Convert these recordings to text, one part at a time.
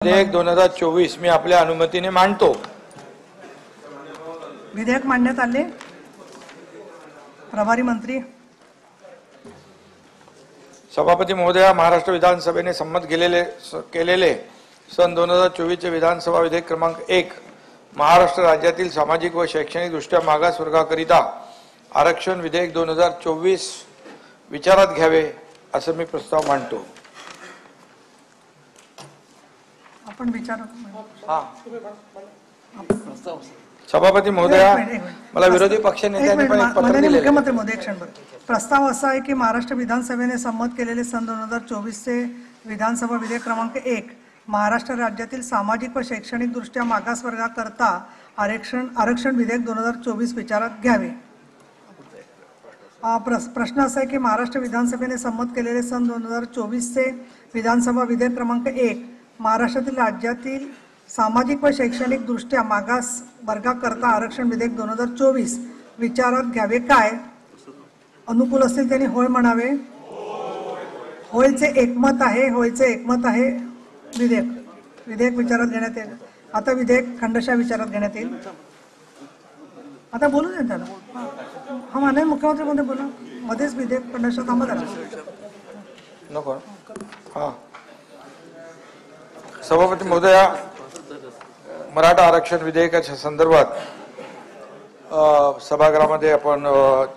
विधेयक 2024 मी आपल्या अनुमतीने मांडतो। विधेयक मांडण्यात आले। प्रभारी मंत्री। सभापती महोदया, महाराष्ट्र विधानसभेने संमत केलेले सन 2024 चे विधानसभा विधेयक क्रमांक 1 महाराष्ट्र राज्यातील सामाजिक व शैक्षणिक दृष्ट्या मागास वर्गाकरिता आरक्षण विधेयक 2024 विचारात घ्यावे असे मी प्रस्ताव मांडतो। आपण विचार सभापती महोदया, मला विरोधी पक्ष नेत्यांनी पण एक पत्र दिले। मुख्यमंत्री महोदय, क्षणभर प्रस्ताव असा आहे की महाराष्ट्र विधानसभेने संमत केलेले सन 2024 चे विधानसभा विधेयक क्रमांक 1 महाराष्ट्र राज्यातील सामाजिक व शैक्षणिक दृष्ट्या मागास वर्गाकरता आरक्षण विधेयक 2024 विचारात घ्यावे। प्रश्न असा आहे की महाराष्ट्र विधानसभेने संमत केलेले सन 2024 चे विधानसभा विधेयक क्रमांक 1 महाराष्ट्रातील राज्यातील सामाजिक व शैक्षणिक दृष्ट्या मागास वर्गाकरता आरक्षण विधेयक 2024 विचारात घ्यावे काय? अनुकूल असतील त्यांनी होय म्हणावे। होयचे एकमत आहे। होयचे एकमत आहे। विधेयक विचारात घेण्यात येईल। आता विधेयक खंडशः विचारात घेण्यात येईल। आता बोलू दे त्याला। हा माननीय मुख्यमंत्री मध्ये बोला। मध्येच विधेयक खंडशः थांबत आहे नको। हा सभापती महोदया, मराठा आरक्षण विधेयकाच्या संदर्भात सभागृहामध्ये आपण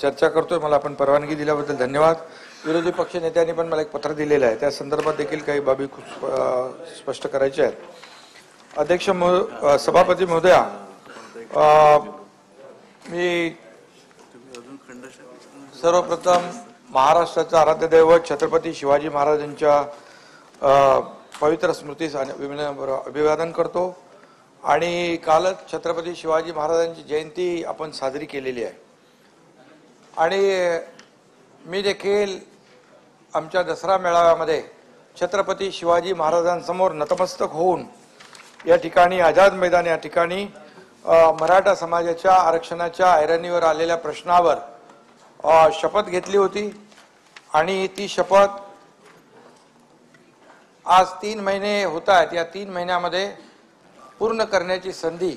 चर्चा करतोय। मला आपण परवानगी दिल्याबद्दल धन्यवाद। विरोधी पक्ष नेत्यांनी पण मला एक पत्र दिलेलं आहे, त्या संदर्भात देखील काही बाबी खूप स्पष्ट करायच्या आहेत। अध्यक्ष सभापती महोदया, मी सर्वप्रथम महाराष्ट्राचा आराध्य दैवत छत्रपती शिवाजी महाराजांच्या पवित्र स्मृतीस अभिवादन करतो आणि कालच छत्रपती शिवाजी महाराजांची जयंती आपण साजरी केलेली आहे आणि मी देखील आमच्या दसरा मेळाव्यामध्ये छत्रपती शिवाजी महाराजांसमोर नतमस्तक होऊन या ठिकाणी आझाद मैदान या ठिकाणी मराठा समाजाच्या आरक्षणाच्या ऐरणीवर आलेल्या प्रश्नावर शपथ घेतली होती आणि ती शपथ आज 3 महिने होत आहेत। या 3 महिन्यामध्ये पूर्ण करण्याची संधी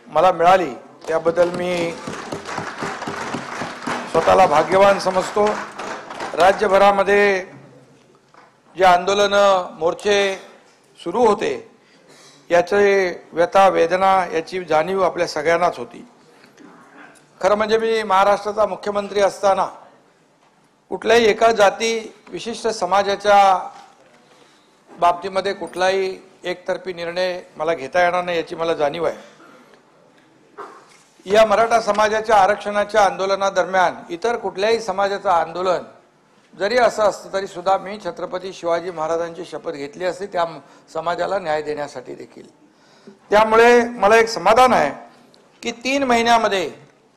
मला मिळाली, त्याबद्दल मी स्वतःला भाग्यवान समजतो। राज्यभरामध्ये जे आंदोलन मोर्चे सुरू होते याचे व्यथा वेदना याची जाणीव आपल्या सगळ्यांनाच होती। खरं म्हणजे मी महाराष्ट्राचा मुख्यमंत्री असताना कुठल्याही एका जाती विशिष्ट समाजाच्या बाबतीमध्ये कुठलाही एकतर्फी निर्णय मला घेता येणार नाही याची मला जाणीव आहे। या मराठा समाजाच्या आरक्षणाच्या आंदोलनादरम्यान इतर कुठल्याही समाजाचं आंदोलन जरी असं असतं तरी सुद्धा मी छत्रपती शिवाजी महाराजांची शपथ घेतली असती त्या समाजाला न्याय देण्यासाठी देखील। त्यामुळे मला एक समाधान आहे की 3 महिन्यामध्ये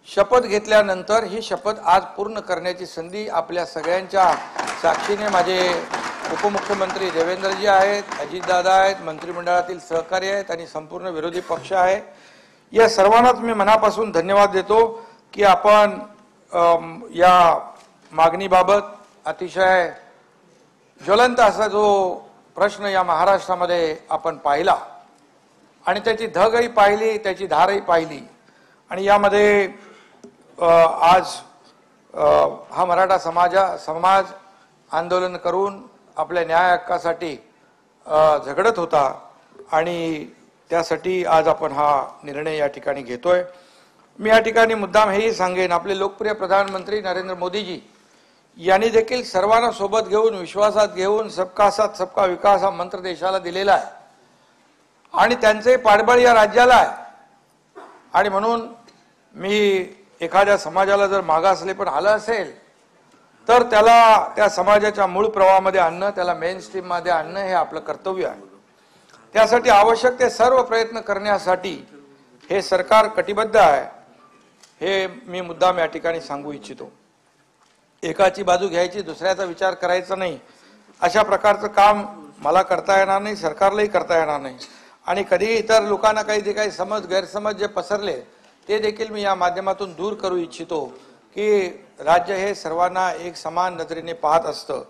शपथ घेतल्यानंतर ही शपथ आज पूर्ण करण्याची संधी आपल्या सगळ्यांच्या साक्षीने माझे उपमुख्यमंत्री देवेंद्रजी आहेत, अजितदादा आहेत, मंत्रिमंडळातील सहकारी आहेत आणि संपूर्ण विरोधी पक्ष आहे। या सर्वांनाच मी मनापासून धन्यवाद देतो की आपण या मागणीबाबत अतिशय ज्वलंत असा जो प्रश्न या महाराष्ट्रामध्ये आपण पाहिला आणि त्याची धगही पाहिली, त्याची धारही पाहिली आणि यामध्ये आज हा मराठा समाज आंदोलन करून आपल्या न्याय हक्कासाठी झगडत होता आणि त्यासाठी आज आपण हा निर्णय या ठिकाणी घेतोय। मी या ठिकाणी मुद्दाम हेही सांगेन, आपले लोकप्रिय प्रधानमंत्री नरेंद्र मोदीजी यांनी देखील सर्वांना सोबत घेऊन विश्वासात घेऊन सबका साथ सबका विकास हा मंत्र देशाला दिलेला आहे आणि त्यांचे पाठबळ या राज्याला आहे आणि म्हणून मी एखाद्या समाजाला जर मागासले पण आलं असेल तर त्याला त्या समाजाच्या मूळ प्रवाहामध्ये आणणं, त्याला मेन स्ट्रीम मध्ये आणणं हे आपलं कर्तव्य आहे। त्यासाठी आवश्यक ते सर्व प्रयत्न करण्यासाठी हे सरकार कटिबद्ध आहे, हे मी मुद्दाम या ठिकाणी सांगू इच्छितो। एकाची बाजू घ्यायची, दुसऱ्याचा विचार करायचा नाही, अशा प्रकारचं काम मला करता येणार नाही, सरकारलाही करता येणार नाही आणि कधी इतर लोकांना काही गैरसमज जे पसरले ते देखील मी या माध्यमातून दूर करू इच्छितो की राज्य हे सर्वांना एक समान नजरेने पाहत असतं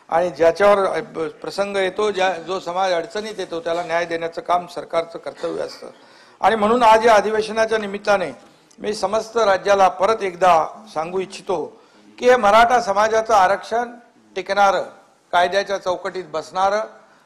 आणि ज्याच्यावर प्रसंग येतो, जो समाज अडचणीत येतो त्याला न्याय देण्याचं काम सरकारचं कर्तव्य असतं. आणि म्हणून आज या अधिवेशनाच्या निमित्ताने मी समस्त राज्याला परत एकदा सांगू इच्छितो की हे मराठा समाजाचं आरक्षण टिकणारं, कायद्याच्या चौकटीत बसणारं,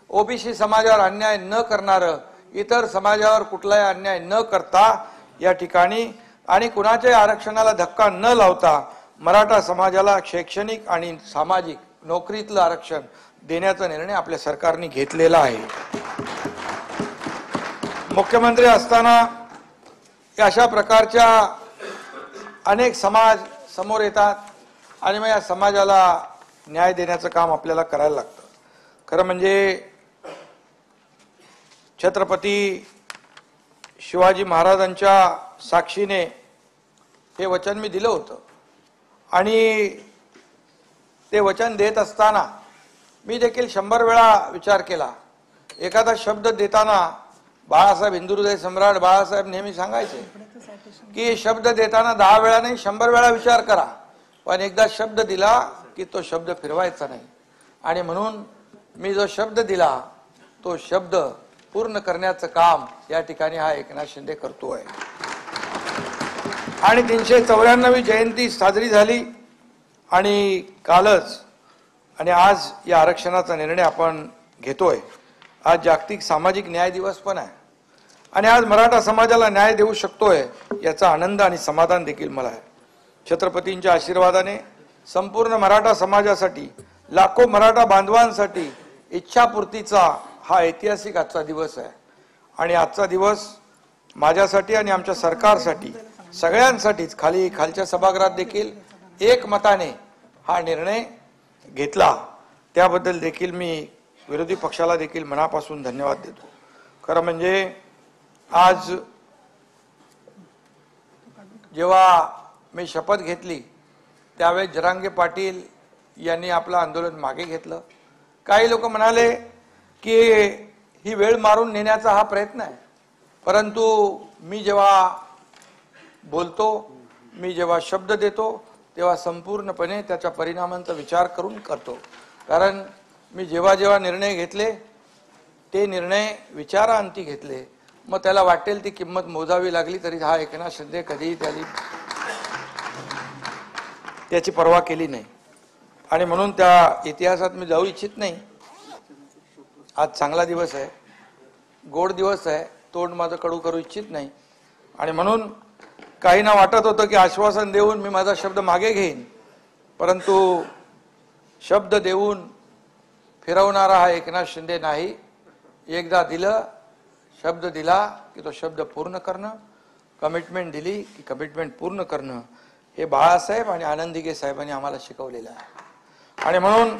ओबीसी समाजावर अन्याय न करणारं, इतर समाजावर कुठलाही अन्याय न करता या ठिकाणी आणि कुणाच्याही आरक्षणाला धक्का न लावता मराठा समाजाला शैक्षणिक आणि सामाजिक नोकरीतलं आरक्षण देण्याचा निर्णय आपल्या सरकारने घेतलेला आहे. मुख्यमंत्री असताना अशा प्रकारच्या अनेक समाज समोर येतात आणि मग या समाजाला न्याय देण्याचं काम आपल्याला करायला लागतं. खरं म्हणजे छत्रपती शिवाजी महाराजांच्या साक्षीने हे वचन मी दिलं होतं आणि ते वचन देत असताना मी देखील 100 वेळा विचार केला. एखादा शब्द देताना बाळासाहेब, हिंदुहृदय सम्राट बाळासाहेब नेहमी सांगायचे की शब्द देताना 10 वेळा नाही 100 वेळा विचार करा, पण एकदा शब्द दिला की तो शब्द फिरवायचा नाही. आणि म्हणून मी जो शब्द दिला तो शब्द पूर्ण करण्याचं काम या ठिकाणी हा एकनाथ शिंदे करतोय. आणि 394वी जयंती साजरी झाली आणि कालच आणि आज या आरक्षणाचा निर्णय आपण घेतोय. आज जागतिक सामाजिक न्याय दिवस पण आहे आणि आज मराठा समाजाला न्याय देऊ शकतोय याचा आनंद आणि समाधान देखील मला आहे. छत्रपतींच्या आशीर्वादाने संपूर्ण मराठा समाजासाठी, लाखो मराठा बांधवांसाठी इच्छापूर्तीचा हा ऐतिहासिक आजचा दिवस आहे. आणि आजचा दिवस माझ्यासाठी आणि आमच्या सरकारसाठी सगळ्यांसाठीच खालच्या सभागृहात देखील एकमताने हा निर्णय घेतला, त्याबद्दल देखील मी विरोधी पक्षाला देखील मनापासून धन्यवाद देतो. खरं म्हणजे आज जेव्हा मी शपथ घेतली त्यावेळेस जरांगे पाटील यांनी आपलं आंदोलन मागे घेतलं. काही लोक म्हणाले की ही वेळ मारून नेण्याचा हा प्रयत्न आहे, परंतु मी जेव्हा बोलतो, मी जेव्हा शब्द देतो तेव्हा संपूर्णपणे त्याच्या परिणामांचा विचार करून करतो. कारण मी जेव्हा जेव्हा निर्णय घेतले ते निर्णय विचारांती घेतले, मग त्याला वाटेल ती किंमत मोजावी लागली तरी हा एकनाथ शिंदे कधीही त्याची पर्वा केली नाही. आणि म्हणून त्या इतिहासात मी जाऊ इच्छित नाही. आज चांगला दिवस आहे, गोड दिवस आहे, तोंड माझं कडू करू इच्छित नाही. आणि म्हणून काहींना वाटत होतं की आश्वासन देऊन मी माझा शब्द मागे घेईन, परंतु शब्द देऊन फिरवणारा हा एकनाथ शिंदे नाही. एकदा दिलं, शब्द दिला की तो शब्द पूर्ण करणं, कमिटमेंट दिली की कमिटमेंट पूर्ण करणं, हे बाळासाहेब आणि आनंद दिघे साहेबांनी आम्हाला शिकवलेलं आहे. आणि म्हणून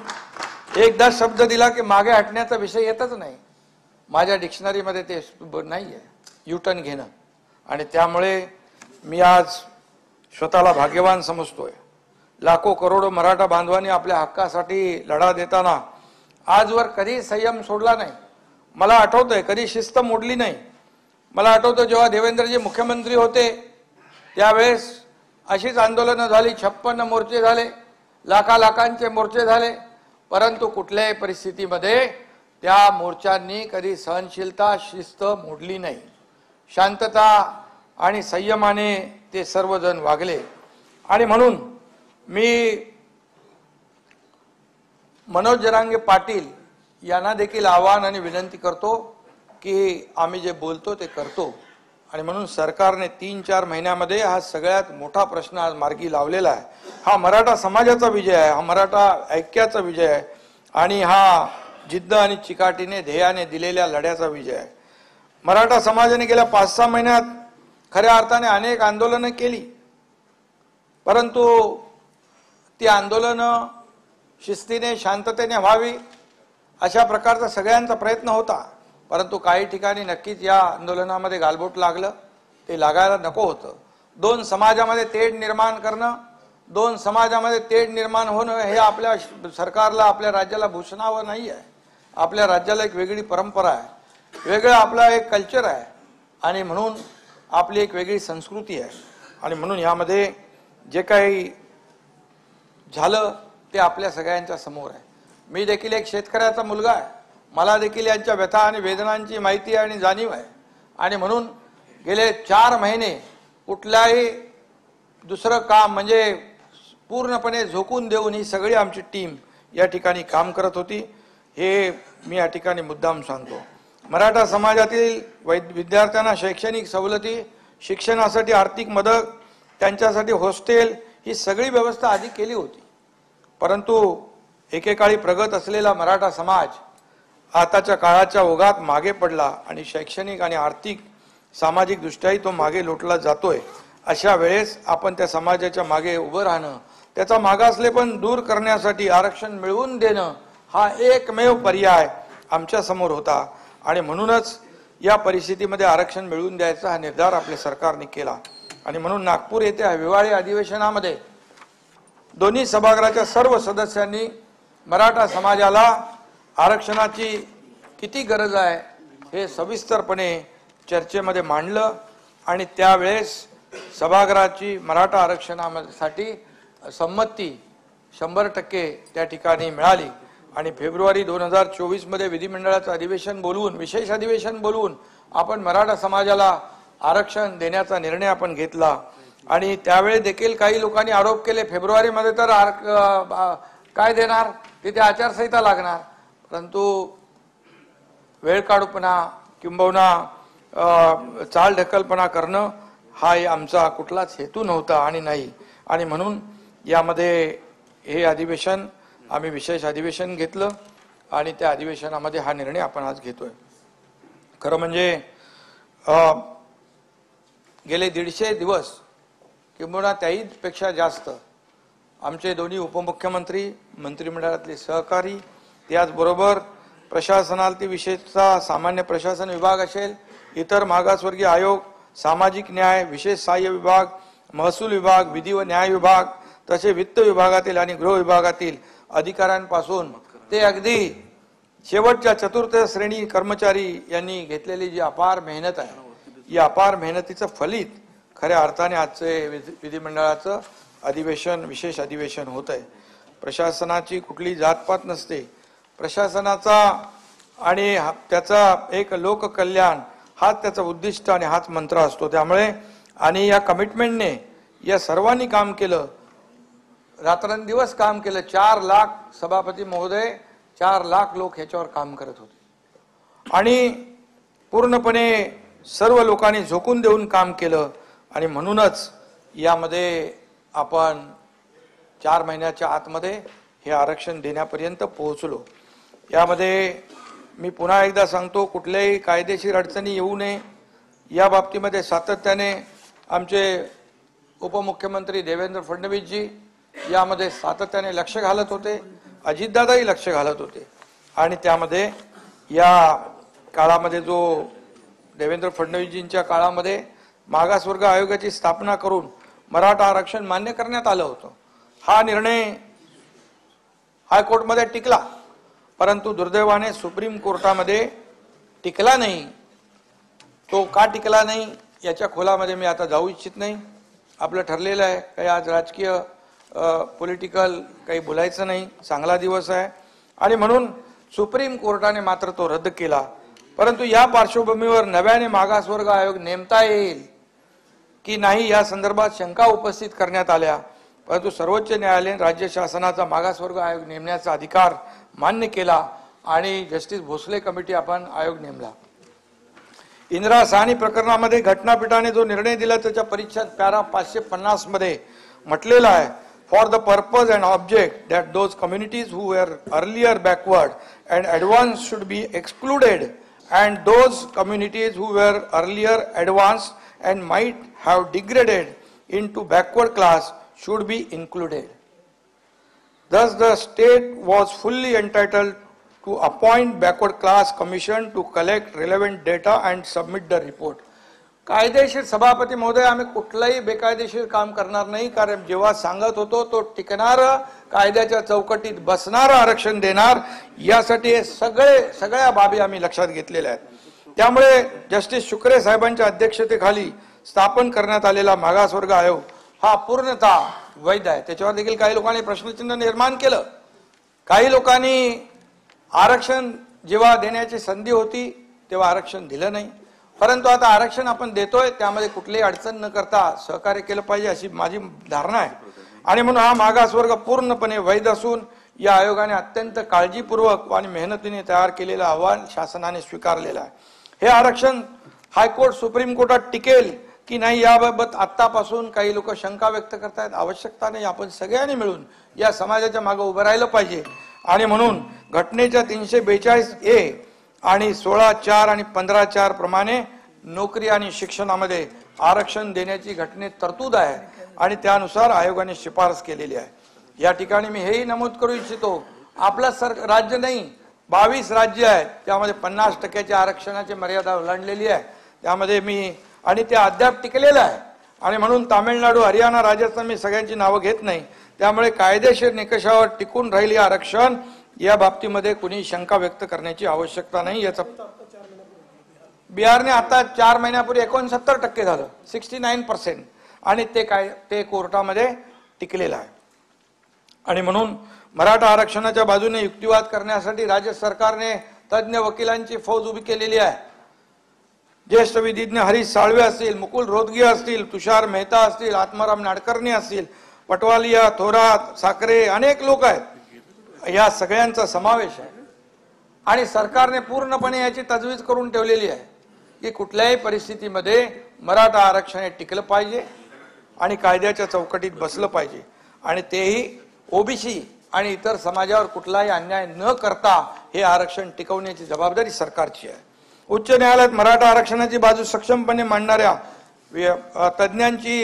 एकदा शब्द दिला की मागे हटण्याचा विषय येतच नाही. माझ्या डिक्शनरीमध्ये ते नाही आहे युटर्न घेणं. आणि त्यामुळे मी आज स्वतःला भाग्यवान समजतोय. लाखो करोडो मराठा बांधवांनी आपल्या हक्कासाठी लढा देताना आजवर कधी संयम सोडला नाही. मला आठवतंय कधी शिस्त मोडली नाही. मला आठवतं जेव्हा देवेंद्रजी मुख्यमंत्री होते त्यावेळेस अशीच आंदोलनं झाली, 56 मोर्चे झाले, लाखांचे मोर्चे झाले, परंतु कुठल्याही परिस्थितीमध्ये त्या मोर्चांनी कधी सहनशीलता, शिस्त मोडली नाही. शांतता आणि संयमाने ते सर्वजण वागले. आणि म्हणून मी मनोज जरांगे पाटील यांना देखील आवाहन आणि विनंती करतो की आम्ही जे बोलतो ते करतो. आणि म्हणून सरकारने 3-4 महिन्यामध्ये हा सगळ्यात मोठा प्रश्न आज मार्गी लावलेला आहे. हा मराठा समाजाचा विजय आहे, हा मराठा ऐक्याचा विजय आहे आणि हा जिद्द आणि चिकाटीने ध्येयाने दिलेल्या लढ्याचा विजय आहे. मराठा समाजाने गेल्या 5-6 महिन्यात खऱ्या अर्थाने अनेक आंदोलनं केली, परंतु ती आंदोलनं शिस्तीने, शांततेने व्हावी अशा प्रकारचा सगळ्यांचा प्रयत्न होता. परंतु काही ठिकाणी नक्कीच या आंदोलनामध्ये गालबोट लागलं, ते लागायला नको होतं. 2 समाजामध्ये तेढ निर्माण करणं, 2 समाजामध्ये तेढ निर्माण होणं हे आपल्या सरकारला, आपल्या राज्याला भूषणावं नाही आहे. आपल्या राज्याला एक वेगळी परंपरा आहे, वेगळं आपला एक कल्चर आहे आणि म्हणून आपली एक वेगळी संस्कृती आहे. आणि म्हणून यामध्ये जे काही झालं ते आपल्या सगळ्यांच्या समोर आहे. मी देखील एक शेतकऱ्याचा मुलगा आहे, मला देखील यांच्या व्यथा आणि वेदनांची माहिती आणि जाणीव आहे. आणि म्हणून गेले 4 महिने कुठल्याही दुसरं काम म्हणजे पूर्णपणे झोकून देऊन ही सगळी आमची टीम या ठिकाणी काम करत होती. हे मी या ठिकाणी मुद्दाम सांगतो. मराठा समाजातील विद्यार्थ्यांना शैक्षणिक सवलती, शिक्षणासाठी आर्थिक मदत, त्यांच्यासाठी हॉस्टेल ही सगळी व्यवस्था आधी केली होती. परंतु एकेकाळी प्रगत असलेला मराठा समाज आताच्या काळाच्या ओघात मागे पडला आणि शैक्षणिक आणि आर्थिक सामाजिक दृष्ट्याही तो मागे लोटला जातोय. अशा वेळेस आपण त्या समाजाच्या मागे उभं राहणं, त्याचा मागासलेपण दूर करण्यासाठी आरक्षण मिळवून देणं हा एकमेव पर्याय आमच्या समोर होता. आणि म्हणूनच या परिस्थितीमध्ये आरक्षण मिळवून द्यायचा हा निर्धार आपल्या सरकारने केला. आणि म्हणून नागपूर येथे हिवाळी अधिवेशनामध्ये दोन्ही सभागृहाच्या सर्व सदस्यांनी मराठा समाजाला आरक्षणाची किती गरज आहे हे सविस्तरपणे चर्चेमध्ये मांडलं. आणि त्यावेळेस सभागृहाची मराठा आरक्षणासाठी संमती 100% त्या ठिकाणी मिळाली. आणि फेब्रुवारी 2024 मध्ये विधिमंडळाचं अधिवेशन बोलवून, विशेष अधिवेशन बोलवून आपण मराठा समाजाला आरक्षण देण्याचा निर्णय आपण घेतला. आणि त्यावेळी देखील काही लोकांनी आरोप केले, फेब्रुवारीमध्ये तर काय देणार, तिथे आचारसंहिता लागणार. परंतु वेळ काढूपणा किंबहुना चालढकलपणा करणं हा आमचा कुठलाच हेतू नव्हता आणि नाही. आणि म्हणून यामध्ये हे अधिवेशन आम्ही विशेष अधिवेशन घेतलं आणि त्या अधिवेशनामध्ये हा निर्णय आपण आज घेतोय. खरं म्हणजे गेले 150 दिवस किंबहुना त्याहीपेक्षा जास्त आमचे दोन्ही उपमुख्यमंत्री, मंत्रिमंडळातले सहकारी, त्याचबरोबर प्रशासनातील विशेषतः सामान्य प्रशासन विभाग असेल, इतर मागासवर्गीय आयोग, सामाजिक न्याय, विशेष सहाय्य विभाग, महसूल विभाग, विधी व न्याय विभाग, तसे वित्त विभागातील आणि गृह विभागातील अधिकाऱ्यांपासून ते अगदी शेवटच्या चतुर्थ श्रेणी कर्मचारी यांनी घेतलेली जी अपार मेहनत आहे, या अपार मेहनतीचं फलित खऱ्या अर्थाने आजचे विधिमंडळाचं अधिवेशन, विशेष अधिवेशन होत आहे. प्रशासनाची कुठली जातपात नसते. प्रशासनाचा आणि त्याचा एक लोककल्याण हाच त्याचा उद्दिष्ट आणि हाच मंत्र असतो. त्यामुळे आणि या कमिटमेंटने या सर्वांनी काम केलं, रात्रंदिवस काम केलं. 4 लाख सभापती महोदय, 4 लाख लोक ह्याच्यावर काम करत होते आणि पूर्णपणे सर्व लोकांनी झोकून देऊन काम केलं. आणि म्हणूनच यामध्ये आपण 4 महिन्याच्या आतमध्ये हे आरक्षण देण्यापर्यंत पोहोचलो. यामध्ये मी पुन्हा एकदा सांगतो, कुठल्याही कायदेशीर अडचणी येऊ नये या बाबतीमध्ये सातत्याने आमचे उपमुख्यमंत्री देवेंद्र फडणवीसजी यामध्ये सातत्याने लक्ष घालत होते, अजितदादाही लक्ष घालत होते. आणि त्यामध्ये या काळामध्ये जो देवेंद्र फडणवीसजींच्या काळामध्ये मागासवर्ग आयोगाची स्थापना करून मराठा आरक्षण मान्य करण्यात आलं होतं. हा निर्णय हायकोर्टमध्ये टिकला, परंतु दुर्दैवाने सुप्रीम कोर्टामध्ये टिकला नाही. तो का टिकला नाही याच्या खोलामध्ये मी आता जाऊ इच्छित नाही. आपलं ठरलेलं आहे, काही आज राजकीय पॉलिटिकल काही बोलायचं नाही. चांगला दिवस आहे आणि म्हणून सुप्रीम कोर्टाने मात्र तो रद्द केला. परंतु या पार्श्वभूमीवर नव्याने मागासवर्ग आयोग नेमता येईल की नाही या संदर्भात शंका उपस्थित करण्यात आल्या. परंतु सर्वोच्च न्यायालयाने राज्य शासनाचा मागासवर्ग आयोग नेमण्याचा अधिकार मान्य केला आणि जस्टिस भोसले कमिटी आपण आयोग नेमला. इंदिरा साहनी प्रकरणामध्ये घटनापीठाने जो निर्णय दिला त्याच्या परिच्छेद पॅरा 550 मध्ये म्हटलेलं आहे, for the purpose and object that those communities who were earlier backward and advanced should be excluded and those communities who were earlier advanced and might have degraded into backward class should be included. Thus the state was fully entitled to appoint backward class commission to collect relevant data and submit the report. कायदेशीर सभापती महोदय, आम्ही कुठलाही बेकायदेशीर काम करणार नाही, कारण जेव्हा सांगत होतो तो टिकणारं, कायद्याच्या चौकटीत बसणारं आरक्षण देणार, यासाठी सगळ्या बाबी आम्ही लक्षात घेतलेल्या आहेत. त्यामुळे जस्टिस शुक्रे साहेबांच्या अध्यक्षतेखाली स्थापन करण्यात आलेला मागासवर्ग आयोग हा पूर्णतः वैध आहे. त्याच्यावर देखील काही लोकांनी प्रश्नचिन्ह निर्माण केलं. काही लोकांनी आरक्षण जेव्हा देण्याची संधी होती तेव्हा आरक्षण दिलं नाही, परंतु आता आरक्षण आपण देतोय त्यामध्ये कुठलीही अडचण न करता सहकार्य केलं पाहिजे अशी माझी धारणा आहे. आणि म्हणून हा मागासवर्ग पूर्णपणे वैध असून या आयोगाने अत्यंत काळजीपूर्वक आणि मेहनतीने तयार केलेलं अहवाल शासनाने स्वीकारलेलं आहे. हे आरक्षण हायकोर्ट सुप्रीम कोर्टात टिकेल की नाही याबाबत आतापासून काही लोक शंका व्यक्त करतायत. आवश्यकता नाही, आपण सगळ्यांनी मिळून या समाजाच्या मागे उभं राहिलं पाहिजे. आणि म्हणून घटनेच्या 342A आणि 16(4) आणि 15(4) प्रमाणे नोकरी आणि शिक्षणामध्ये आरक्षण देण्याची घटनेत तरतूद आहे आणि त्यानुसार आयोगाने शिफारस केलेली आहे. या ठिकाणी मी हेही नमूद करू इच्छितो, आपलं राज्य नाही 22 राज्य आहेत त्यामध्ये 50% आरक्षणाची मर्यादा ओलांडलेली आहे. त्यामध्ये मी आणि ते अद्याप टिकलेलं आहे. आणि म्हणून तामिळनाडू, हरियाणा, राजस्थान मी सगळ्यांची नावं घेत नाही, त्यामुळे कायदेशीर निकषावर टिकून राहिली आरक्षण या बाबतीमध्ये कुणी शंका व्यक्त करण्याची आवश्यकता नाही. याचा बिहारने आता 4 महिन्यापूर्वी 69% झालं, 69%, आणि ते कोर्टामध्ये टिकलेलं आहे. आणि म्हणून मराठा आरक्षणाच्या बाजूने युक्तिवाद करण्यासाठी राज्य सरकारने तज्ञ वकिलांची फौज उभी केलेली आहे. ज्येष्ठ विधिज्ञ हरीश साळवे असतील, मुकुल रोहतगी असतील, तुषार मेहता असतील, आत्माराम नाडकर्णी असतील, पटवालिया, थोरात, साखरे, अनेक लोक आहेत. या सगळ्यांचा समावेश आहे. आणि सरकारने पूर्णपणे याची तजवीज करून ठेवलेली आहे की कुठल्याही परिस्थितीमध्ये मराठा आरक्षण हे टिकलं पाहिजे आणि कायद्याच्या चौकटीत बसलं पाहिजे. आणि तेही ओबीसी आणि इतर समाजावर कुठलाही अन्याय न करता हे आरक्षण टिकवण्याची जबाबदारी सरकारची आहे. उच्च न्यायालयात मराठा आरक्षणाची बाजू सक्षमपणे मांडणाऱ्या तज्ञांची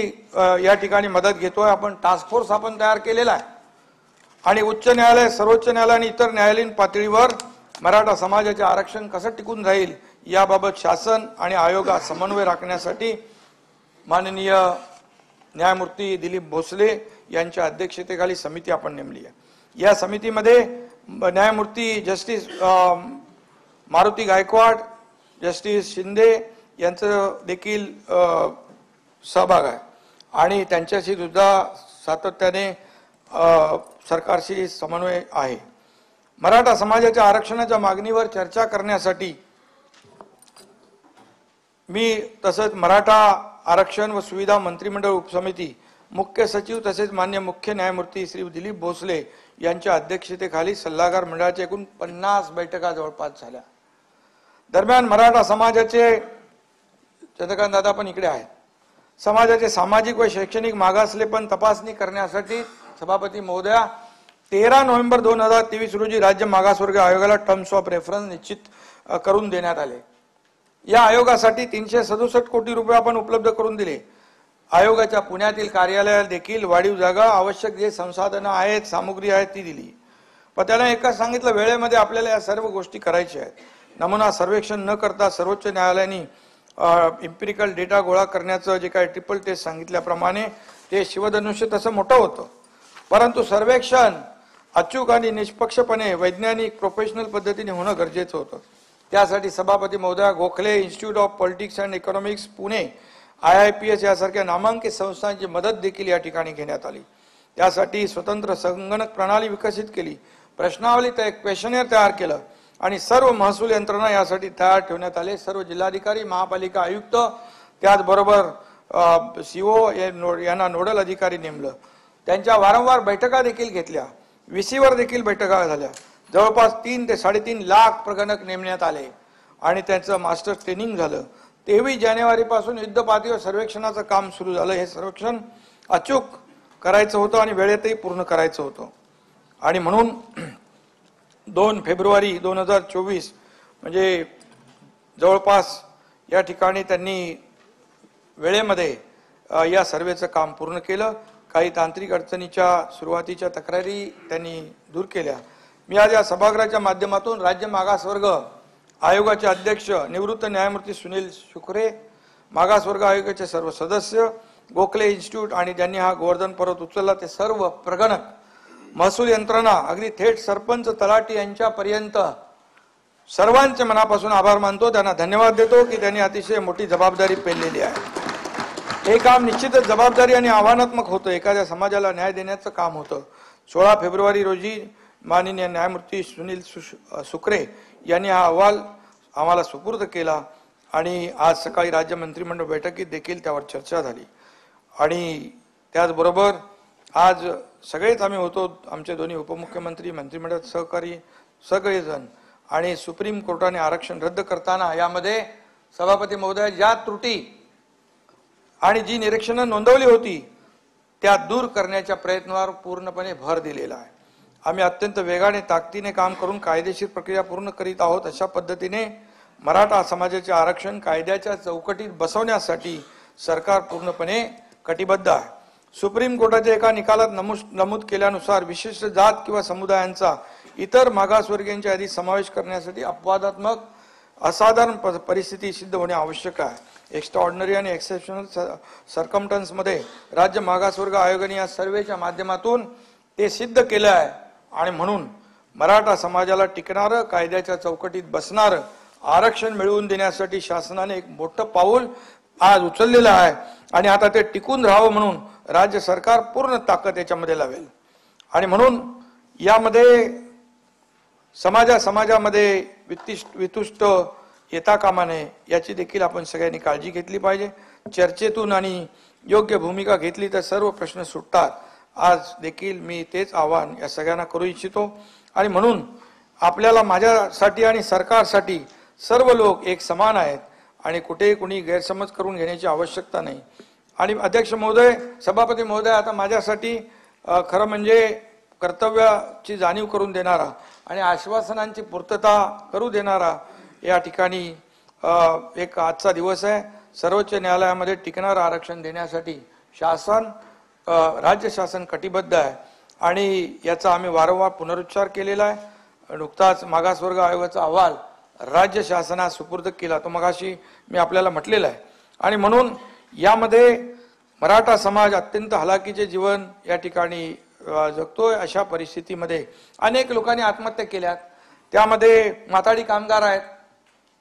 या ठिकाणी मदत घेतोय आपण. टास्क फोर्स आपण तयार केलेला आहे आणि उच्च न्यायालय, सर्वोच्च न्यायालय आणि इतर न्यायालयीन पातळीवर मराठा समाजाचे आरक्षण कसं टिकून राहील याबाबत शासन आणि आयोगात समन्वय राखण्यासाठी माननीय न्यायमूर्ती दिलीप भोसले यांच्या अध्यक्षतेखाली समिती आपण नेमली आहे. या समितीमध्ये न्यायमूर्ती जस्टिस मारुती गायकवाड, जस्टिस शिंदे यांचं देखील सहभाग आहे आणि त्यांच्याशी सुद्धा सातत्याने सरकारशी समन्वय आहे. मराठा समाजाच्या आरक्षणाच्या मागणीवर चर्चा करण्यासाठी मी तसंच मराठा आरक्षण व सुविधा मंत्रिमंडळ उपसमिती, मुख्य सचिव तसेच मान्य मुख्य न्यायमूर्ती श्री दिलीप भोसले यांच्या अध्यक्षतेखाली सल्लागार मंडळाच्या एकूण 50 बैठका जवळपास झाल्या. दरम्यान मराठा समाजाचे, चंद्रकांत दादा पण इकडे आहेत, समाजाचे सामाजिक व शैक्षणिक मागासलेपण तपासणी करण्यासाठी सभापती महोदया 13 नोव्हेंबर 2023 रोजी राज्य मागासवर्ग आयोगाला टर्म्स ऑफ रेफरन्स निश्चित करून देण्यात आले. या आयोगासाठी 367 कोटी रुपये आपण उपलब्ध करून दिले. आयोगाच्या पुण्यातील कार्यालयाला देखील वाढीव जागा, आवश्यक जे संसाधनं आहेत, सामुग्री आहे ती दिली. पण त्याला एकच सांगितलं, वेळेमध्ये आपल्याला या सर्व गोष्टी करायच्या आहेत. नमुना सर्वेक्षण न करता सर्वोच्च न्यायालयाने इम्पिरिकल डेटा गोळा करण्याचं जे काही ट्रिपल टेस्ट सांगितल्याप्रमाणे ते शिवधनुष्य तसं मोठं होतं, परंतु सर्वेक्षण अचूक आणि निष्पक्षपणे वैज्ञानिक प्रोफेशनल पद्धतीने होणं गरजेचं होतं. त्यासाठी सभापती महोदया Gokhale institute of politics and economics Pune, IIPS यासारख्या नामांकित संस्थांची मदत देखील या ठिकाणी घेण्यात आली. त्यासाठी स्वतंत्र संगणक प्रणाली विकसित केली, प्रश्नावली क्वेश्चनेअर तयार केलं आणि सर्व महसूल यंत्रणा यासाठी तयार ठेवण्यात आले. सर्व जिल्हाधिकारी, महापालिका आयुक्त, त्याचबरोबर CO यांना नोडल अधिकारी नेमलं. त्यांच्या वारंवार बैठका देखील घेतल्या, VC वर देखील बैठका झाल्या. जवळपास 3 ते 3.5 लाख प्रगणक नेमण्यात आले आणि त्यांचं मास्टर ट्रेनिंग झालं. 23 जानेवारीपासून युद्धपातळीवर सर्वेक्षणाचं काम सुरू झालं. हे सर्वेक्षण अचूक करायचं होतं आणि वेळेतही पूर्ण करायचं होतं. आणि म्हणून 2 फेब्रुवारी 2024 म्हणजे जवळपास या ठिकाणी त्यांनी वेळेमध्ये या सर्वेचं काम पूर्ण केलं. काही तांत्रिक अडचणीच्या सुरुवातीच्या तक्रारी त्यांनी दूर केल्या. मी आज या सभागृहाच्या माध्यमातून राज्य मागासवर्ग आयोगाचे अध्यक्ष निवृत्त न्यायमूर्ती सुनील शुक्रे, मागासवर्ग आयोगाचे सर्व सदस्य, गोखले इन्स्टिट्यूट आणि ज्यांनी हा गोवर्धन पर्वत उचलला ते सर्व प्रगणक, महसूल यंत्रणा, अगदी थेट सरपंच, तलाठी यांच्यापर्यंत सर्वांचे मनापासून आभार मानतो. त्यांना धन्यवाद देतो की त्यांनी अतिशय मोठी जबाबदारी पेललेली आहे. हे काम निश्चितच जबाबदारी आणि आव्हानात्मक होतं. एखाद्या समाजाला न्याय देण्याचं काम होतं. 16 फेब्रुवारी रोजी माननीय न्यायमूर्ती सुनील सुकरे यांनी हा अहवाल आम्हाला सुपूर्द केला आणि आज सकाळी राज्य मंत्रिमंडळ बैठकीत देखील त्यावर चर्चा झाली। आणि त्याचबरोबर आज सगळेच आम्ही होतो, आमचे दोन्ही उपमुख्यमंत्री, मंत्रिमंडळ सहकारी सगळेजण, आणि सुप्रीम कोर्टाने आरक्षण रद्द करताना यामध्ये सभापती महोदय ज्या त्रुटी आणि जी निरीक्षणं नोंदवली होती त्या दूर करण्याच्या प्रयत्नावर पूर्णपणे भर दिलेला आहे। आम्ही अत्यंत वेगाने ताकदीने काम करून कायदेशीर प्रक्रिया पूर्ण करीत आहोत। अशा पद्धतीने मराठा समाजाचे आरक्षण कायद्याच्या चौकटीत बसवण्यासाठी सरकार पूर्णपणे कटिबद्ध आहे। सुप्रीम कोर्टाच्या एका निकालात नमूद केल्यानुसार विशिष्ट जात किंवा समुदायांचा इतर मागासवर्गीयांच्या यादीत समावेश करण्यासाठी अपवादात्मक असाधारण परिस्थिती सिद्ध होणे आवश्यक आहे। एक्स्ट्राऑर्डिनरी आणि एक्सेप्शनल सर्कमस्टन्स मध्ये राज्य मागासवर्ग आयोगाने या सर्वेच्या माध्यमातून ते सिद्ध केले आहे आणि म्हणून मराठा समाजाला टिकणारं, कायद्याच्या चौकटीत बसणारं आरक्षण मिळवून देण्यासाठी शासनाने एक मोठं पाऊल आज उचललेलं आहे आणि आता ते टिकून राहावं म्हणून राज्य सरकार पूर्ण ताकद याच्यामध्ये लावेल। आणि म्हणून यामध्ये समाजामध्ये वितुष्ट येता कामा नये याची देखील आपण सगळ्यांनी काळजी घेतली पाहिजे। चर्चेतून आणि योग्य भूमिका घेतली तर सर्व प्रश्न सुटतात। आज देखील मी तेच आवाहन या सगळ्यांना करू इच्छितो आणि म्हणून आपल्याला, माझ्यासाठी आणि सरकारसाठी सर्व लोक एक समान आहेत आणि कुठेही कुणी गैरसमज करून घेण्याची आवश्यकता नाही। आणि अध्यक्ष महोदय, सभापती महोदय, आता माझ्यासाठी खरं म्हणजे कर्तव्याची जाणीव करून देणारा आणि आश्वासनांची पूर्तता करू देणारा या ठिकाणी एक आजचा दिवस आहे। सर्वोच्च न्यायालयामध्ये टिकणारं आरक्षण देण्यासाठी राज्य शासन कटिबद्ध आहे आणि याचा आम्ही वारंवार पुनरुच्चार केलेला आहे। नुकताच मागासवर्ग आयोगाचा अहवाल राज्य शासनास सुपूर्द केला, तो मगाशी मी आपल्याला म्हटलेला आहे। आणि म्हणून यामध्ये मराठा समाज अत्यंत हलाखीचे जीवन या ठिकाणी जगतोय। अशा परिस्थितीमध्ये अनेक लोकांनी आत्महत्या केल्यात, त्यामध्ये माथाडी कामगार आहेत,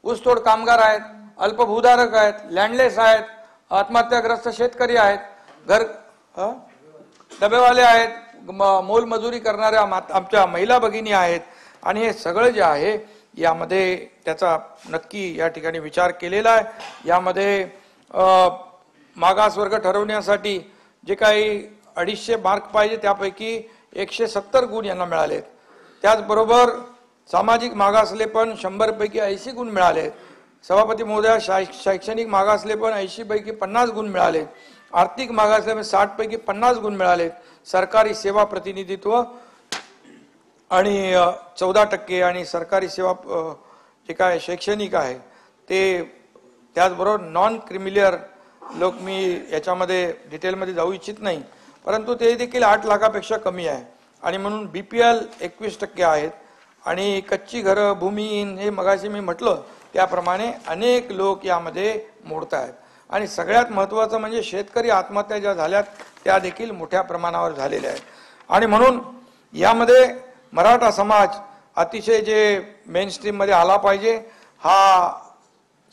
ऊसतोड कामगार आहेत, अल्पभूधारक आहेत, लँडलेस आहेत, आत्महत्याग्रस्त शेतकरी आहेत, डबेवाले आहेत, मोलमजुरी करणाऱ्या आमच्या महिला भगिनी आहेत आणि हे सगळं जे आहे यामध्ये त्याचा नक्की या ठिकाणी विचार केलेला आहे। यामध्ये मागासवर्ग ठरवण्यासाठी जे काही 250 मार्क पाहिजे त्यापैकी 170 गुण यांना मिळालेत। त्याचबरोबर सामाजिक मागासलेपण 100 पैकी 80 गुण मिळाले। सभापती महोदया, शैक्षणिक मागासलेपण 80 पैकी 50 गुण मिळाले। आर्थिक मागासलेपण 60 पैकी 50 गुण मिळाले। सरकारी सेवा प्रतिनिधित्व आणि 14% आणि सरकारी सेवा जे काय शैक्षणिक आहे ते, त्याचबरोबर नॉन क्रिमिलियर लोक, मी याच्यामध्ये डिटेलमध्ये जाऊ इच्छित नाही, परंतु ते देखील 8 लाखापेक्षा कमी आहे आणि म्हणून BPL 21% आहेत आणि कच्ची घरं, भूमिहीन, हे मगाशी मी म्हटलं त्याप्रमाणे अनेक लोक यामध्ये मोडत आहेत। आणि सगळ्यात महत्त्वाचं म्हणजे शेतकरी आत्महत्या ज्या झाल्यात त्या देखील मोठ्या प्रमाणावर झालेल्या आहेत। आणि म्हणून यामध्ये मराठा समाज अतिशय जे मेन स्ट्रीम मध्ये आला पाहिजे, हा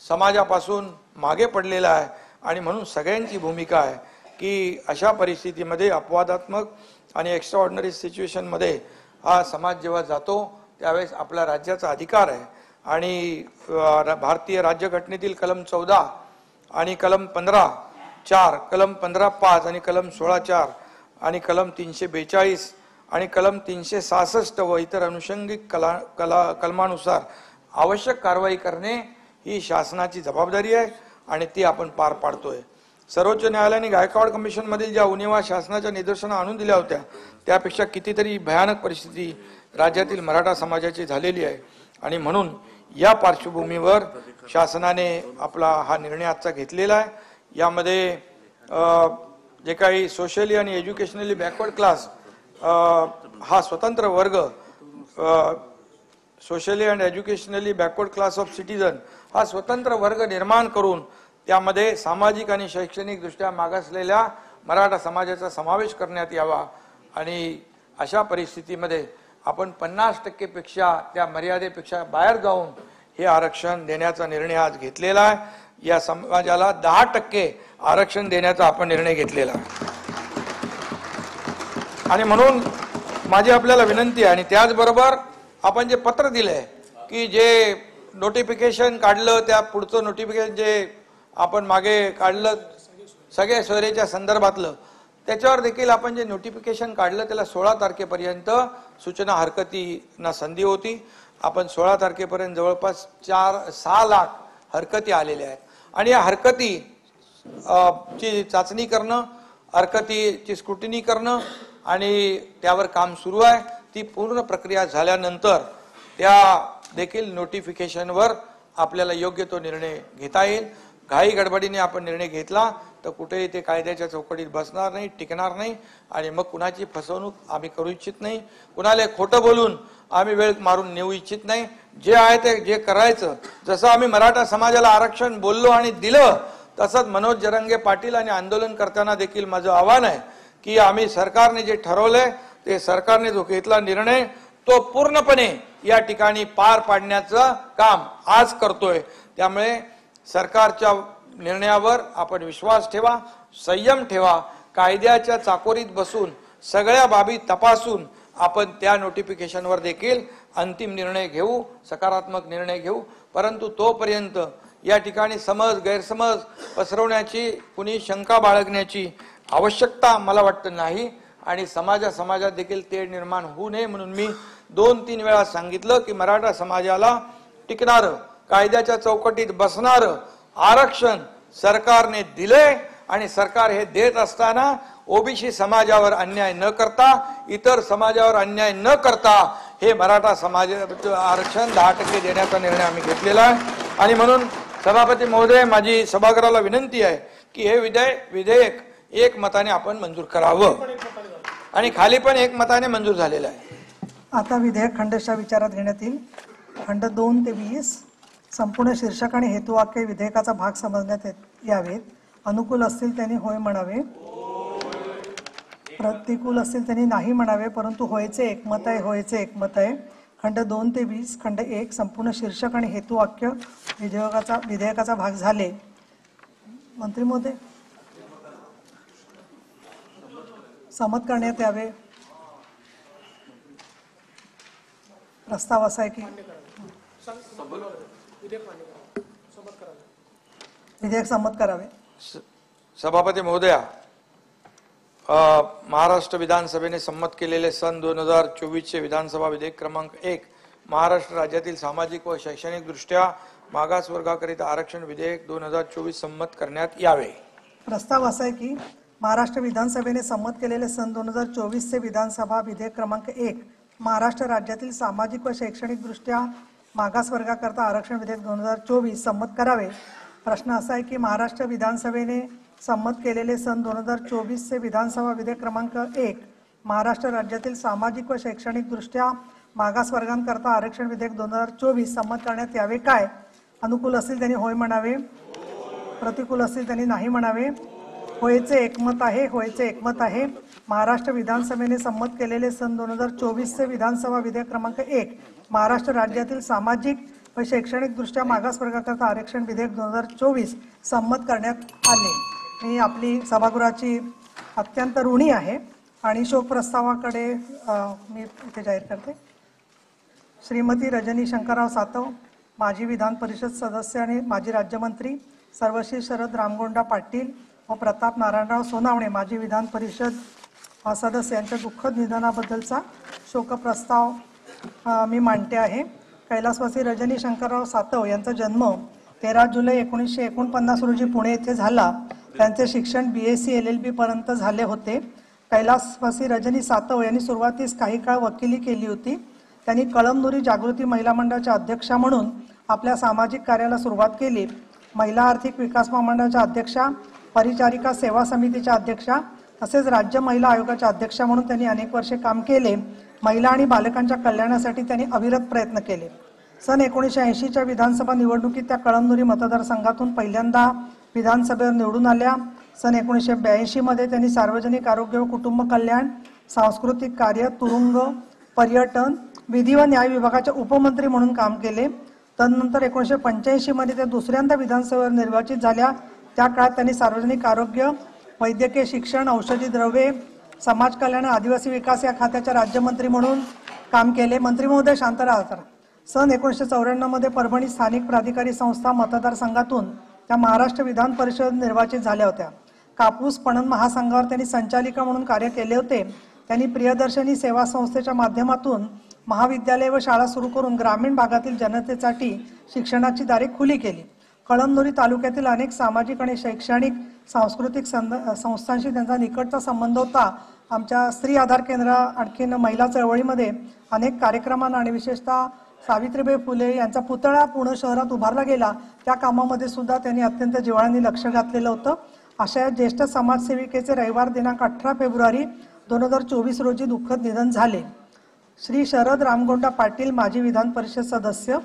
समाजापासून मागे पडलेला आहे आणि म्हणून सगळ्यांची भूमिका आहे की अशा परिस्थितीमध्ये अपवादात्मक आणि एक्स्ट्राऑर्डिनरी सिच्युएशन मध्ये हा समाज जेव्हा जातो त्यावेळेस आपल्या राज्याचा अधिकार आहे आणि भारतीय राज्यघटनेतील कलम 14 आणि कलम 15(4), कलम 15(5) आणि कलम 16(4) आणि कलम 342 आणि कलम 366 व इतर अनुषंगिक कलमानुसार आवश्यक कारवाई करणे ही शासनाची जबाबदारी आहे आणि ती आपण पार पाडतोय। सर्वोच्च न्यायालयाने गायकवाड कमिशन मधील ज्या उणिवा शासनाच्या निदर्शना आणून दिल्या होत्या त्यापेक्षा कितीतरी भयानक परिस्थिती राज्यातील मराठा समाजाची झालेली आहे आणि म्हणून या पार्श्वभूमीवर शासनाने आपला हा निर्णय आजचा घेतलेला आहे। यामध्ये जे काही सोशली आणि एज्युकेशनली बॅकवर्ड क्लास हा स्वतंत्र वर्ग, socially and educationally backward class of citizen हा स्वतंत्र वर्ग निर्माण करून त्यामध्ये सामाजिक आणि शैक्षणिक दृष्ट्या मागासलेल्या मराठा समाजाचा समावेश करण्यात यावा आणि अशा परिस्थितीमध्ये आपण 50% पेक्षा, त्या मर्यादेपेक्षा बाहेर जाऊन हे आरक्षण देण्याचा निर्णय आज घेतलेला आहे। या समाजाला 10% आरक्षण देण्याचा आपण निर्णय घेतलेला आहे आणि म्हणून माझी आपल्याला विनंती आहे आणि त्याचबरोबर आपण जे पत्र दिलंय की जे नोटिफिकेशन काढलं त्या पुढचं नोटिफिकेशन जे आपण मागे काढलं सगळ्या सोयरेच्या संदर्भातलं त्याच्यावर देखील आपण जे नोटिफिकेशन काढलं त्याला 16 तारखेपर्यंत सूचना हरकतींना संधी होती. आपण 16 तारखेपर्यंत जवळपास 4-6 लाख हरकती आलेल्या आहेत आणि या हरकती ची चाचणी करणं, हरकतीची स्क्रुटिनी करणं आणि त्यावर काम सुरू आहे. ती पूर्ण प्रक्रिया झाल्यानंतर त्या देखील नोटिफिकेशनवर आपल्याला योग्य तो निर्णय घेता येईल. घाई गडबडीने आपण निर्णय घेतला तर कुठेही ते कायद्याच्या चौकटीत बसणार नाही, टिकणार नाही आणि मग कुणाची फसवणूक आम्ही करू इच्छित नाही. कुणाला खोटं बोलून आम्ही वेळ मारून नेऊ इच्छित नाही. जे आहे ते जे करायचं, जसं आम्ही मराठा समाजाला आरक्षण बोललो आणि दिलं तसंच मनोज जरंगे पाटील आणि आंदोलन करताना देखील माझं आव्हान आहे की आम्ही सरकारने जे ठरवलंय ते सरकारने जो घेतला निर्णय तो पूर्णपणे या ठिकाणी पार पाडण्याचं काम आज करतोय. त्यामुळे सरकारच्या निर्णयावर आपण विश्वास ठेवा, संयम ठेवा. कायद्याच्या चाकोरीत बसून सगळ्या बाबी तपासून आपण त्या नोटिफिकेशनवर देखील अंतिम निर्णय घेऊ, सकारात्मक निर्णय घेऊ. परंतु तोपर्यंत या ठिकाणी समज गैरसमज पसरवण्याची, कुणी शंका बाळगण्याची आवश्यकता मला वाटतं नाही आणि समाजात देखील ते निर्माण होऊ नये म्हणून मी 2-3 वेळा सांगितलं की मराठा समाजाला टिकणारं, कायद्याच्या चौकटीत बसणारं आरक्षण सरकारने दिले आणि सरकार हे देत असताना ओबीसी समाजावर अन्याय न करता, इतर समाजावर अन्याय न करता हे मराठा समाजाचं आरक्षण 10% देण्याचा निर्णय आम्ही घेतलेला आहे. आणि म्हणून सभापती महोदय, माझी सभागृहाला विनंती आहे की हे विधेयक एकमताने आपण मंजूर करावं आणि खाली पण एकमताने मंजूर झालेलं आहे. आता विधेयक खंडशः विचारात घेण्यात येईल. खंड 2 ते 20 संपूर्ण शीर्षक आणि हेतुवाक्य विधेयकाचा भाग समजण्यात यावेत. अनुकूल असतील त्यांनी होय म्हणावे, प्रतिकूल असतील त्यांनी नाही म्हणावे, परंतु होयचे एकमत आहे, होयचे एकमत आहे. खंड 2 ते 20 खंड 1 संपूर्ण शीर्षक आणि हेतुवाक्य विधेयकाचा भाग झाले. मंत्री महोदय, संमत करण्यात यावे. प्रस्ताव असा आहे की विधेयक संमत करावे. सभापती महोदया, महाराष्ट्र विधानसभेने संमत केलेले सन 2024 चे विधानसभा विधेयक क्रमांक 1 महाराष्ट्र राज्यातील सामाजिक व शैक्षणिक दृष्ट्या मागास वर्गाकरिता आरक्षण विधेयक 2024 संमत करण्यात यावे. प्रस्ताव असा आहे की महाराष्ट्र विधानसभेने संमत केलेले सन 2024 चे विधानसभा विधेयक क्रमांक 1 महाराष्ट्र राज्यातील सामाजिक व शैक्षणिक दृष्ट्या मागास वर्गाकरता आरक्षण विधेयक 2024 संमत करावे. प्रश्न असा आहे की महाराष्ट्र विधानसभेने संमत केलेले सन 2024 चे विधानसभा विधेयक क्रमांक 1 महाराष्ट्र राज्यातील सामाजिक व शैक्षणिक दृष्ट्या मागास वर्गांकरता आरक्षण विधेयक 2024 संमत करण्यात यावे काय? अनुकूल असतील त्यांनी होय म्हणावे, प्रतिकूल असतील त्यांनी नाही म्हणावे. होयचे एकमत आहे, होयचे एकमत आहे. महाराष्ट्र विधानसभेने संमत केलेले सन 2024 चे विधानसभा विधेयक क्रमांक 1 महाराष्ट्र राज्यातील सामाजिक व शैक्षणिक दृष्ट्या मागास वर्गाकरता आरक्षण विधेयक 2024 संमत करण्यात आले. मी आपली सभागृहाची अत्यंत ऋणी आहे आणि शोक प्रस्तावाकडे मी इथे जाहीर करते. श्रीमती रजनी शंकरराव सातव, माजी विधान परिषद सदस्य आणि माजी राज्यमंत्री, सर्वश्री शरद रामगोंडा पाटील व प्रताप नारायणराव सोनावणे, माजी विधान परिषद सदस्य यांच्या दुःखद निधनाबद्दलचा शोकप्रस्ताव मी मांडते आहे. कैलासवासी रजनी शंकरराव सातव यांचा जन्म 13 जुलै 1949 रोजी पुणे येथे झाला. त्यांचे शिक्षण BSc LLB पर्यंत झाले होते. कैलासवासी रजनी सातव यांनी सुरुवातीस काही काळ वकिली केली होती. त्यांनी कळमनुरी जागृती महिला मंडळाच्या अध्यक्षा म्हणून आपल्या सामाजिक कार्याला सुरुवात केली. महिला आर्थिक विकास महामंडळाच्या अध्यक्षा, परिचारिका सेवा समितीच्या अध्यक्षा तसेच राज्य महिला आयोगाच्या अध्यक्षा म्हणून त्यांनी अनेक वर्षे काम केले. महिला आणि बालकांच्या कल्याणासाठी त्यांनी अविरत प्रयत्न केले. सन 1980च्या विधानसभा निवडणुकीत त्या कळमनुरी मतदारसंघातून पहिल्यांदा विधानसभेवर निवडून आल्या. सन 1982 मध्ये त्यांनी सार्वजनिक आरोग्य व कुटुंब कल्याण, सांस्कृतिक कार्य, तुरुंग, पर्यटन, विधी व न्याय विभागाचे उपमंत्री म्हणून काम केले. तदनंतर 1985 मध्ये त्या दुसऱ्यांदा विधानसभेवर निर्वाचित झाल्या. त्या काळात त्यांनी सार्वजनिक आरोग्य, वैद्यकीय शिक्षण, औषधी द्रव्ये, समाज कल्याण आणि आदिवासी विकास या खात्याच्या राज्यमंत्री म्हणून काम केले। मंत्री महोदय शांत राहा। सन 1994 मध्ये परभणी स्थानिक प्राधिकारी संस्था मतदारसंघातून त्या महाराष्ट्र विधान परिषद निर्वाचित झाल्या होत्या। कापूस पणन महासंघावर त्यांनी संचालिका म्हणून कार्य केले होते। त्यांनी प्रियदर्शनी सेवा संस्थेच्या माध्यमातून महाविद्यालय व शाळा सुरू करून ग्रामीण भागातील जनतेसाठी शिक्षणाची दारे खुली केली। कळमनुरी तालुक्यातील अनेक सामाजिक आणि शैक्षणिक सांस्कृतिक संस्थांशी त्यांचा निकटचा संबंध होता। आमच्या स्त्री आधार केंद्र आणखीन महिला चळवळीमध्ये अनेक कार्यक्रमांना आणि विशेषतः सावित्रीबाई फुले यांचा पुतळा पुणे शहरात उभारला गेला, त्या कामामध्ये सुद्धा त्यांनी अत्यंत जिव्हाळ्याने लक्ष घातलेलं होतं। अशा ज्येष्ठ समाजसेविकेचे रविवार दिनांक 18 फेब्रुवारी 2024 रोजी दुःखद निधन झाले। श्री शरद रामगोंडा पाटील, माजी विधान परिषद सदस्य।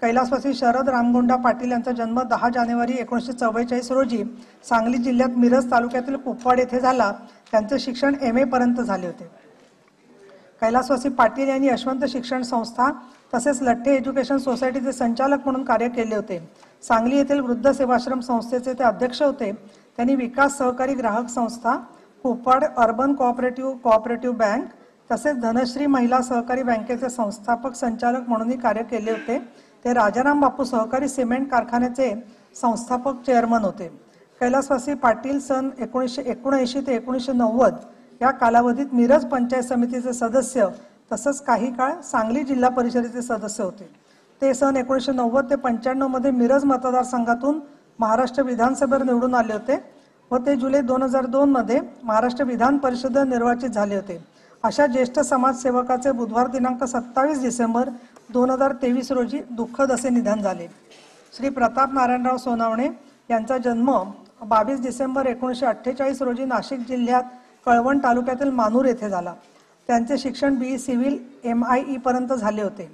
कैलासवासी शरद रामगोंडा पाटील यांचा जन्म 10 जानेवारी 1944 रोजी सांगली जिल्ह्यात मिरज तालुक्यातील कुपवाड येथे झाला। त्यांचे शिक्षण MA पर्यंत झाले होते। कैलासवासी पाटील यांनी यशवंत शिक्षण संस्था तसेच लठ्ठे एज्युकेशन सोसायटीचे संचालक म्हणून कार्य केले होते। सांगली येथील वृद्ध सेवाश्रम संस्थेचे ते अध्यक्ष होते। त्यांनी विकास सहकारी ग्राहक संस्था, कुपवाड अर्बन कोऑपरेटिव्ह बँक तसेच धनश्री महिला सहकारी बँकेचे संस्थापक संचालक म्हणूनही कार्य केले होते। ते राजाराम बापू सहकारी सिमेंट कारखान्याचे संस्थापक चेअरमन होते। कैलासवासी पाटील सन 1979 ते 1990 या कालावधीत मिरज पंचायत समितीचे सदस्य तसंच काही काळ सांगली जिल्हा परिषदेचे सदस्य होते। ते सन 1990 ते 95 मध्ये मिरज मतदारसंघातून महाराष्ट्र विधानसभेवर निवडून आले होते व ते जुलै 2002 मध्ये महाराष्ट्र विधान परिषद निर्वाचित झाले होते। अशा ज्येष्ठ समाजसेवकाचे बुधवार दिनांक 27 डिसेंबर 2023 रोजी दुःखद असे निधन झाले। श्री प्रताप नारायणराव सोनावणे यांचा जन्म 22 डिसेंबर 1948 रोजी नाशिक जिल्ह्यात कळवण तालुक्यातील मानूर येथे झाला। त्यांचे शिक्षण BE सिव्हिल MIE पर्यंत झाले होते।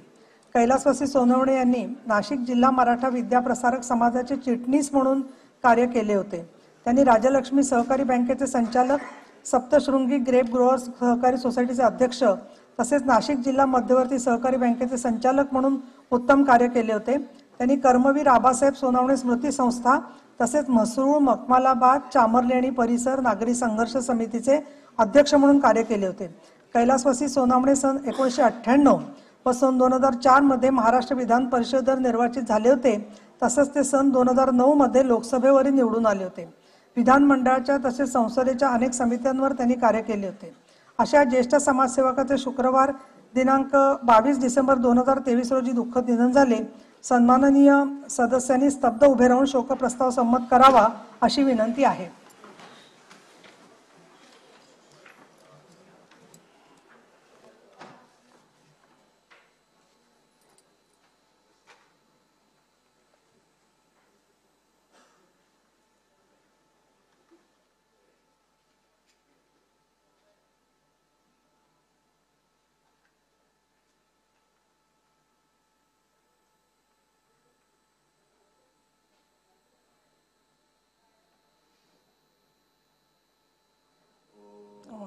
कैलासवासी सोनवणे यांनी नाशिक जिल्हा मराठा विद्याप्रसारक समाजाचे चिटणीस म्हणून कार्य केले होते। त्यांनी राजलक्ष्मी सहकारी बँकेचे संचालक, सप्तशृंगी ग्रेप ग्रोअर्स सहकारी सोसायटीचे अध्यक्ष तसेच नाशिक जिल्हा मध्यवर्ती सहकारी बँकेचे संचालक म्हणून उत्तम कार्य केले होते। त्यांनी कर्मवीर आबासाहेब सोनवणे स्मृती संस्था तसेच म्हसरूळ, मखमालाबाद, चामरलेणी परिसर नागरी संघर्ष समितीचे अध्यक्ष म्हणून कार्य केले होते। कैलासवासी सोनवणे सन 1998 व सन 2004 मध्ये महाराष्ट्र विधान परिषदेवर निर्वाचित झाले होते। तसंच ते सन 2009 मध्ये लोकसभेवरही निवडून आले होते। विधानमंडळाच्या तसेच संसदेच्या अनेक समित्यांवर त्यांनी कार्य केले होते। अशा ज्येष्ठ समाजसेवकाचे शुक्रवार दिनांक 22 डिसेंबर 2023 रोजी दुःखद निधन झाले। सन्माननीय सदस्यांनी स्तब्ध उभे राहून शोकप्रस्ताव संमत करावा अशी विनंती आहे।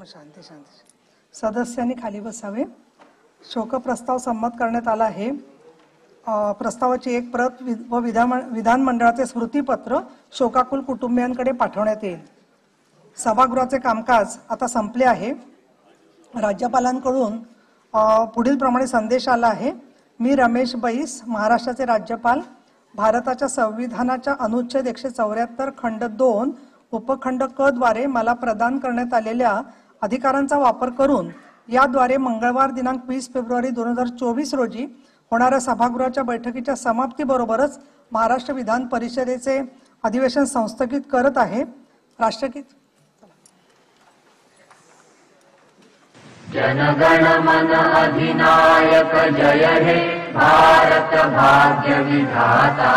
शांती शांती। सदस्यांनी खाली बसावे। शोकप्रस्ताव संमत करण्यात आला आहे। प्रस्तावाची एक प्रत व विधानमंडळाचे स्मृतिपत्र शोकाकुल कुटुंबियांकडे पाठवण्यात येईल। सभागृहाचे कामकाज आता संपले आहे। राज्यपालांकडून पुढील प्रमाणे संदेश आला आहे। मी रमेश बैस, महाराष्ट्राचे राज्यपाल, भारताच्या संविधानाच्या अनुच्छेद 174 खंड 2 उपखंड क द्वारे मला प्रदान करण्यात आलेल्या अधिकारांचा वापर करून याद्वारे मंगळवार दिनांक 20 फेब्रुवारी 2024 रोजी होणाऱ्या सभागृहाच्या बैठकीच्या समाप्तीबरोबरच महाराष्ट्र विधान परिषदेचे अधिवेशन संस्थगित करत आहे। राष्ट्रगीत। जनगण मन अधिनायक जय हे भारत भाग्य विधाता,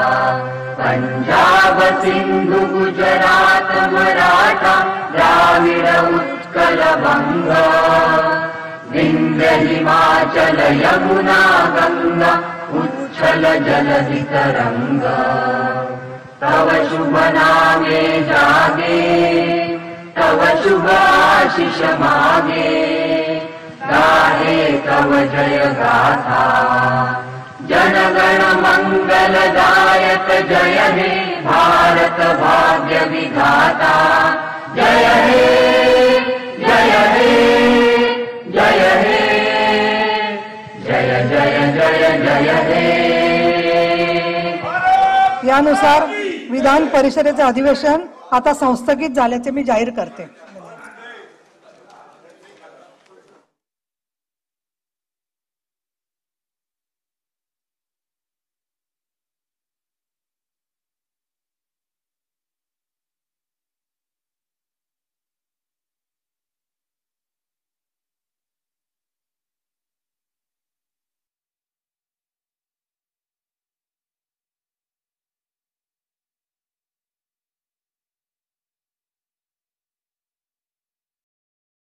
पंजाब सिंधु गुजरात मराठा द्राविड उत्कल बंग, विंध्य हिमाचल यमुना गंगा उच्छल जलधि तरंग, तव शुभ नामे जागे तव शुभ आशीष मागे, गाहे तव जय गाथा, जनगण मंगलदायक जय हे भारत भाग्य विधाता, जय हे जय हे त्यानुसार विधान परिषदेचे अधिवेशन आता संस्थगित झाल्याचे मी जाहीर करते.